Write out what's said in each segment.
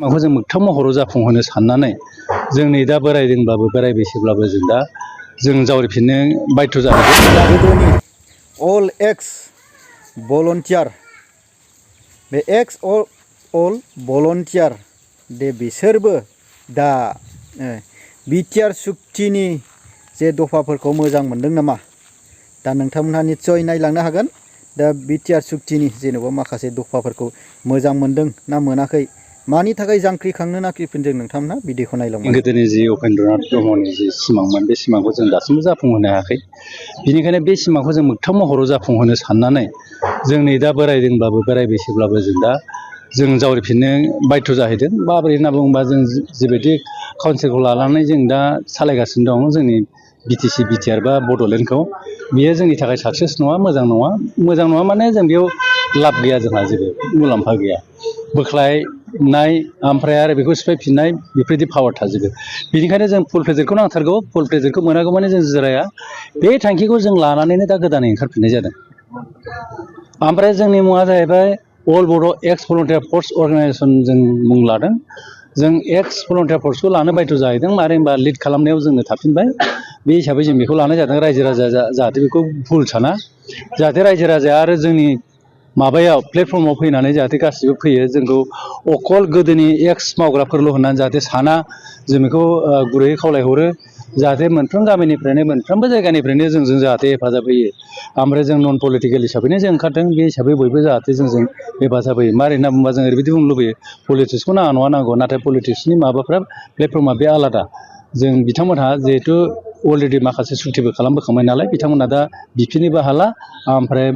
माखौ जों मोगथां महराव जाफुंहोनो साननानै जोंनि दा बोरायदोंब्लाबो बोराय बैसोब्लाबो जों दा जों जावरिफिननो बाध्य जादों। गोदोनि अल एक्स भलन्टियार बे एक्स अल भलन्टियार दे बिसोरबो दा बिटिआर सुक्तिनि जे दफाफोरखौ मोजां मोनदों नामा? दा नोंथांमोनहा निस्सय नायलांनो हागोन। दा बिटिआर सुक्तिनि जेनेबा माखासे दफाफोरखौ मोजां मोनदों ना मोनाखै, मानि थाखाय जांख्रिखांनो नागिरफिनदों नोंथांमोनहा भिडिअखौ नायलांबानो। गोदोनि जि उपेन्द्रनाथ ब्रह्मनि जि सिमांमोन बे सिमांखौ जों दासिमबो जाफुंहोनो हायाखै। बिनिखायनो बे सिमांखौ जों मोगथां महराव जाफुंहोनो साननानै जोंनि दा बोरायदोंब्लाबो बोराय बैसोब्लाबो जों दा जों जावरिफिननो बाध्य जाहैदों। माबोरै होनना बुङोबा जों जिबायदि काउन्सिलखौ लानानै जों दा सालायगासिनो दं जोंनि बिटिसि बिटिआर बा बड'लेण्डखौ, बेयो जोंनि थाखाय साक्सेस नङा, मोजां नङा। मोजां नङा माने जों बेयाव लाब गैया, जोंहा जेबो मुलाम्फा गैया। बोख्लायनाय ओमफ्राय आरो बेखौ सिफायफिननाय बेफोरबायदि पावार थाजोबो। बेनिखायनो जों फुल प्रेजेक्टखौ नांथारगौ। फुल प्रेजेक्टखौ मोनागौ माने जों जिराया। बे थांखिखौ जों लानानैनो दा गोदानै ओंखारफिननाय जादों। ओमफ्राय जोंनि मुङा जाहैबाय अल बड' एक्स भलन्टियार फर्स अर्गेनाइजेसन जों मुं लादों। जों एक्स भलन्टियार फर्सखौ लानो बाध्य जाहैदों। मानो होनबा लिड खालामनायाव जोंनो थाफिनबाय। बे हिसाबै जों बेखौ लानाय जादों। रायजो राजाया जाहाथे बेखौ भुल साना, जाहाथे रायजो राजाया आरो जोंनि माबायाव प्लेटफर्माव फैनानै जाहाथे गासिबो फैयो, जोंखौ अकल गोदोनि एक्स मावग्राफोरल' होननानै जाहाथे साना, जों बेखौ गुरैयै खावलायहरो। जाहाथे मोनफ्रोम गामिनिफ्रायनो मोनफ्रोमबो जायगानिफ्रायनो जोंजों जाहाथे हेफाजाब होयो। ओमफ्राय जों नन पलिटिकेल हिसाबैनो जों ओंखारदों। बे हिसाबै बयबो जाहाथे जोंजों हेफाजाब होयो। मारै होनना बुङोबा जों ओरैबायदि बुंनो लुबैयो, पलिटिक्सखौ नाङा नङा नांगौ, नाथाय पलिटिक्सनि माबाफ्रा प्लेटफर्मा बे आलादा। जों बिथांमोनहा जिहेथु अलरेडि माखासे सुक्तिबो खालामबोखांबाय नालाय, बिथांमोना दा बिफिननोबो हाला। ओमफ्राय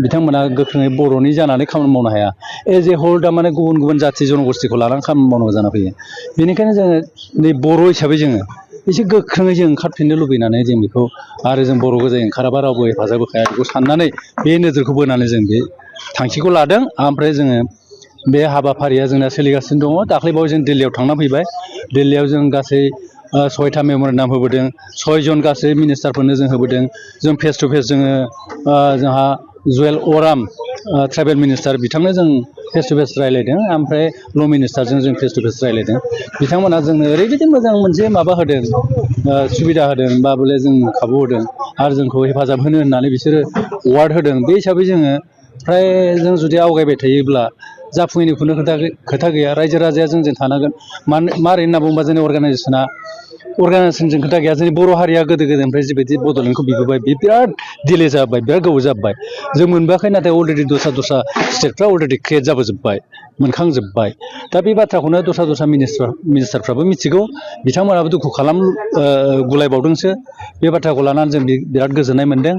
बिथांमोना गोख्रोङै बर'नि जानानै खामानि मावनो हाया। एज ए हल थारमाने गुबुन गुबुन जाथि जनगस्थिखौ लानानै खामानि मावनांगौ जाना फैयो। बेनिखायनो जोङो नै बर' हिसाबै जोङो एसे गोख्रोङै जों ओंखारफिननो लुबैनानै जों बेखौ, आरो जों बर' गोजायै ओंखाराबा रावबो हेफाजाब होखाया, बेखौ साननानै बे नोजोरखौ बोनानै जों बे थांखिखौ लादों। ओमफ्राय जोङो बे हाबाफारिया जोंना सोलिगासिनो दङ। दाख्लैबावै जों दिल्लीयाव थांना फैबाय। दिल्लीयाव जों गासै 6था मेम'रेन्डाम होबोदों। 6 जन गासै मिनिस्टारफोरनो जों होबोदों। जों फेस टु फेस जोङो जोंहा जुवेल अराम ट्राइबेल मिनिस्टार, बिथांनो जों फेस टु फेस रायज्लायदों। ओमफ्राय ल' मिनिस्टारजों जों फेस टु फेस रायज्लायदों। बिथांमोना जोंनो ओरैबायदि मोजां मोनसे माबा होदों, सुबिदा होदों, बा बले जों खाबु होदों, आरो जोंखौ हेफाजाब होनो होननानै बिसोरो वार्ड होदों। बे हिसाबै जोङो फ्राय जों जुदि आवगायबाय थायोब्ला जाफुङैनि खुनु खोथा गैया। रायजो राजाया जोंजों थानांगोन। मारै होनना बुङोबा जोंनि अर्गानाइजेसनजों खोथा गैया। जोंनि बर' हारिया गोदो गोदायनिफ्राय जिबायदि बड'लेण्डखौ बिबोबाय, बे बिराद दिले जाबाय, बिराद गोबाव जाबाय। जों मोनबोआखै, नाथाय अलरेडि दस्रा स्टेटफ्रा अलरेडि क्रियेट जाबोजोब्बाय, मोनखांजोब्बाय। दा बे बाथ्राखौनो दस्रा मिनिस्टारफ्राबो मिथिगौ। बिथांमोनाबो दुखु गुलायबावदोंसो। बे बाथ्राखौ लानानै जों बिराद गोजोननाय मोनदों।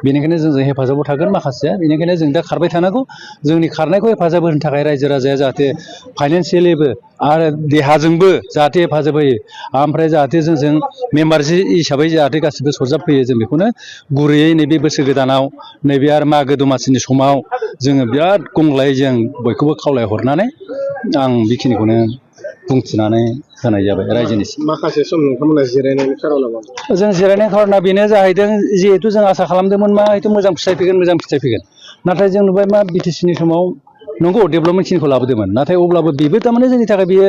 बेनिखायनो जोंजों हेफाजाबाव थागोन माखासेया। बेनिखायनो जों दा खारबाय थानांगौ। जोंनि खारनायखौ हेफाजाब होनो थाखाय रायजो राजाया जाहाथे फाइनान्सियेलिबो आरो देहाजोंबो जाहाथे हेफाजाब होयो। ओमफ्राय जाहाथे जोंजों मेम्बार हिसाबै जाहाथे गासिबो सरजाबफैयो। जों बेखौनो गुरैयै नैबे बोसोर गोदानाव, नैबे आरो मागो दमासिनि समाव जोङो बिराद गंग्लायै जों बयखौबो खावलायहरनानै आं बेखिनिखौनो बुंथिनानै होनाय जाबाय रायजोनिसिम। माखासे सम नोंथांमोना जिरायनायनि खार'ना मा? जों जिरायनायनि खार'ना बेनो जाहैदों, जिहेथु जों आसा खालामदोंमोन मा हयथ' मोजां फिथाइ फैगोन। नाथाय जों नुबाय मा बिटिसिनि समाव नंगौ डेभेलपमेन्टखिनिखौ लाबोदोंमोन, नाथाय अब्लाबो बेबो थारमाने जोंनि थाखाय बेयो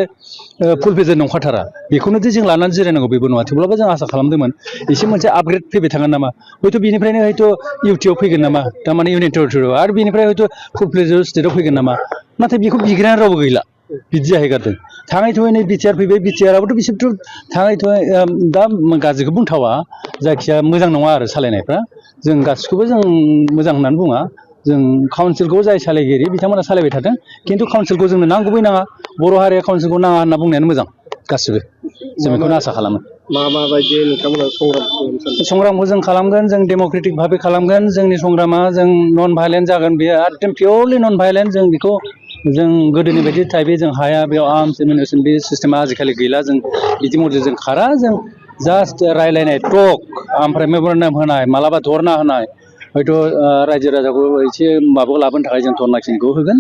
फुल फेजेर नंखाथारा। बेखौनो जों लानानै जिरायनांगौ बेबो नङा। थेवब्लाबो जों आसा खालामदोंमोन एसे मोनसे आपग्रेड फैबाय थागोन नामा, हयथ' बिनिफ्रायनो हयथ' इउटिआव फैगोन नामा, थारमाने इउनियन टेरिटरियाव, आरो बिनिफ्राय हयथ' फुल फ्लेजेड स्टेटआव फैगोन नामा। नाथाय बेखौ बिग्रायानो रावबो गैला, बिदि जाहैगारदों। थाङै थुङै नै बिटिआर फैबाय। बिटिआरआबोथ' बिसोरथ' थाङै थुङै दा गाज्रिखौ बुंथावा, जायखिया मोजां नङा आरो सालायनायफ्रा। जों गासिखौबो जों मोजां होननानै बुङा। जों काउन्सिलखौ जाय सालायगिरि बिथांमोना सालायबाय थादों। खिन्थु काउन्सिलखौ जोंनो नांगौबो नाङा। बर' हारिया काउन्सिलखौ नाङा होनना बुंनायानो मोजां गासिबो। जों बेखौनो आसा खालामो। माबायदि नोंथांमोना संग्राम खालामनो सानदों? संग्रामखौ जों खालामगोन। जों डेम'क्रेटिक भाबै खालामगोन। जोंनि संग्रामा जों नन भायलेन्ट जागोन। बेयो एकदम पियरलि नन भायलेन्ट। जों बेखौ जों गोदोनि बायदि टाइपै जों हाया, बेयाव आर्मस एमिनेसन बे सिस्टेमा आजिखालि गैला। जों बिदि मडेल जों खारा। जों जास्ट रायलायनाय टक, ओमफ्राय मेम'रेन्डाम होनाय, मालाबा धरना होनाय, हयथ' रायजो राजाखौ एसे माबाखौ लाबोनो थाखाय जों धरनाखिनिखौ होगोन।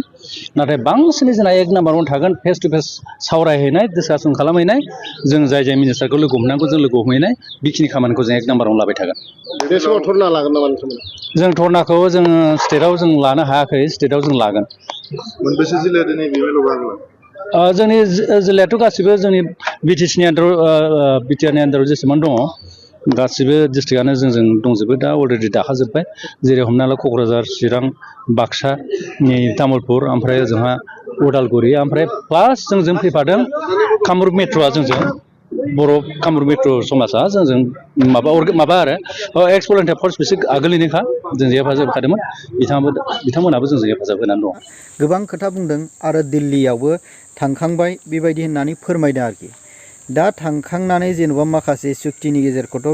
नाथाय बांसिनै जोंना 1 नाम्बारावनो थागोन फेस टु फेस सावरायहैनाय, डिसकासन खालामहैनाय। जों जाय मिनिस्टारखौ लोगो हमनांगौ जों लोगो हमहैनाय। बेखिनि खामानिखौ जों 1 नाम्बारावनो लाबाय थागोन। बे समाव धरना लागोन नामा नोंथांमोना? जों धरनाखौ जोङो स्टेटआव जों लानो हायाखै, स्टेटआव जों लागोन। मोनबेसे जिल्लाया दिनै बेयाव बाहागो लागोन? जोंनि जिल्लायाथ' गासिबो जोंनि बिटिसिनि आन्दाराव जेसेबां दङ गासिबो डिस्ट्रिक्टआनो जोंजों दंजोबो दा अलरेडि दाखाजोब्बाय जेरै हमना ला क'क्राझार चिरां बाक्सा तामुलपुर ओमफ्राय ओजोंहा उदालगुरि ओमफ्राय प्लास जोंजों फैफादों कामरुप मेट्र'आ जोंजों बर' कामरुप मेट्र' समाजा जोंजों माबा आरो एक्स भलन्टियार फर्स बिसोर आगोलनिनोखा जोंजों हेफाजाब होखादोंमोन बिथांमोनाबो जोंजों हेफाजाब होनानै दं। गोबां खोथा बुंदों आरो दिल्लीयावबो थांखांबाय बेबायदि होननानै फोरमायदों आरोखि। दा थांखांनानै जेन'बा माखासे सुक्तिनि गेजेरखौथ'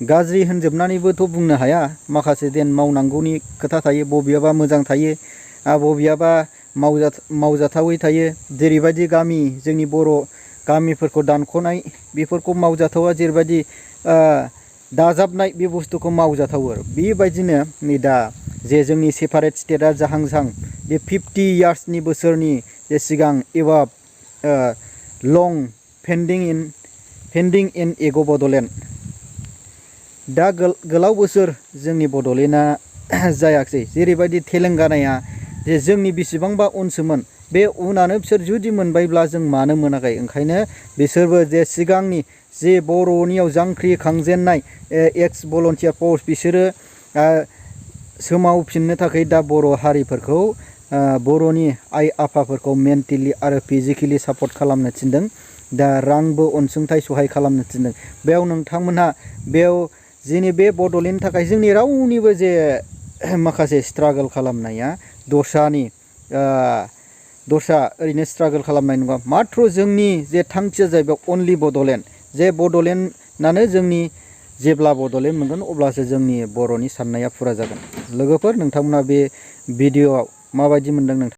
गाज्रि होनजोबनानैबोथ' बुंनो हाया माखासे देन मावनांगौनि खोथा थायो बबेयाबा मोजां थायो बबेयाबा मावजाथावै थायो जेरैबायदि जोंनि बर' गामिफोरखौ दानख'नाय बेफोरखौ मावजाथावा जेरैबायदि दाजाबनाय बे बुस्थुखौ मावजाथावो आरो बेबायदिनो नै दा जे जोंनि सेपारेट स्टेटआ जाहां बे 50 इयार्सनि बोसोरनि जे सिगां एबाब लं पेन्डिं इन एग' बड'लेण्ड दा गोलाव बोसोर जोंनि बड'लेण्डआ जायाखिसै जेरैबायदि तेलेंगानाया जे जोंनि बेसेबांबा उनसोमोन बे उनानो बिसोर जुदि मोनबायब्ला जों मानो मोनाखै ओंखायनो बिसोरबो जे सिगांनि जे बर'नियाव जांख्रिखांजेननाय एक्स भलन्टियार फर्स बिसोरो सोमावफिननो थाखाय दा बर' हारिफोरखौ बर'नि आइ आफाफोरखौ मेन्टेलि आरो फिजिकेलि सापर्ट खालामनो थिनदों दा रांबो अनसुंथाइ सहाय खालामनो थिनदों बेयाव नोंथांमोनहा बेयाव जोंनि बे बड'लेण्डनि थाखाय जोंनि रावनिबो जे माखासे स्ट्रागोल खालामनाया दस्रा ओरैनो स्ट्रागोल खालामनाय नङा माथ्र जोंनि जे थांखिया जाहैबाय अनलि बड'लेण्ड जे बड'लेण्डआनो जोंनि जेब्ला बड'लेण्ड मोनगोन अब्लासो जोंनि बर'नि साननाया फुरा जागोन। लोगोफोर नोंथांमोना बे भिडिअ'आव माबायदि मोनदों नोंथां?